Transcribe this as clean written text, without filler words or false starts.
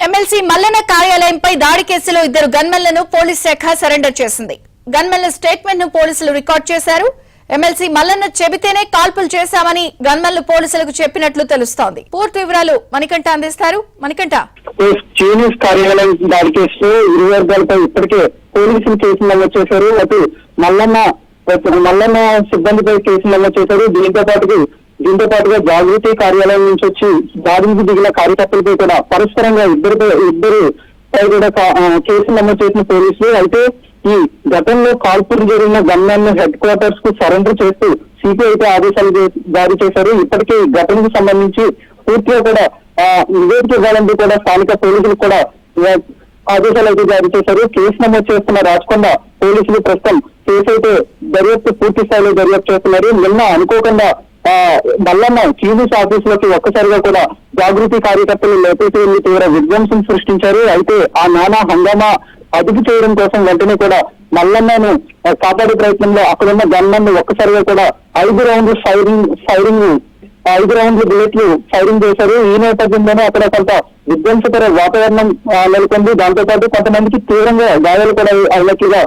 MLC Mallanna కార్యాలయంపై దాడి కేసులో ఇద్దరు గన్మెన్లను పోలీస్ శాఖ సరెండర్ చేసింది. గన్మెన్ల స్టేట్మెంట్ ను పోలీసులు రికార్డ్ చేశారు. ఎమ్మెల్సీ మల్లన్న చెబితేనే కాల్పులు చేశామని గన్మెన్లు పోలీసులకు చెప్పినట్లు తెలుస్తోంది. పూర్తి వివరాలు మణికంఠ అందిస్తారు. మణికంఠ, చైనీస్ కార్యాలయం దాడి కేసులో ఇరు వర్గాలపై ఇప్పటికే పోలీసులు కేసులు నమోదు చేశారు. అటు మల్లన్న సిబ్బందిపై కేసులు నమోదు చేశారు. దీంతో పాటుగా జాగృతి కార్యాలయం నుంచి వచ్చి దాడికి దిగిన కార్యకర్తలపై కూడా పరస్పరంగా ఇద్దరుపై కూడా కేసులు నమోదు చేసిన పోలీసులు. అయితే ఈ గతంలో కాల్పులు జరిగిన గన్మెన్ హెడ్ క్వార్టర్స్ కు సరెండర్ చేస్తూ సిపిఐ ఆదేశాలు జారీ చేశారు. ఇప్పటికే ఈ ఘటనకు సంబంధించి పూర్తిగా కూడా నివేదిక ఇవ్వాలంటూ కూడా స్థానిక పోలీసులు కూడా ఆదేశాలు అయితే జారీ చేశారు. కేసు నమోదు చేస్తున్న రాచకొండ పోలీసులు ప్రస్తుతం కేసు అయితే దర్యాప్తు పూర్తి స్థాయిలో దర్యాప్తు చేస్తున్నారు. నిన్న అనుకోకుండా మల్లన్న చీఫ్ ఆఫీస్ లోకి ఒక్కసారిగా కూడా జాగృతి కార్యకర్తలు లోపలికి వెళ్లి తీవ్ర విధ్వంసం సృష్టించారు. అయితే ఆ నానా హంగామా అదుపు చేయడం కోసం వెంటనే కూడా మల్లన్నను కాపాడే ప్రయత్నంలో అక్కడున్న గన్మెన్ ఒక్కసారిగా కూడా 5 రౌండ్లు బుల్లెట్లు ఫైరింగ్ చేశారు. ఈ నేపథ్యంలోనే అక్కడ కొంత విధ్వంసకర వాతావరణం నెలకొంది. దాంతో పాటు కొంతమందికి తీవ్రంగా గాయాలు కూడా అయినట్లుగా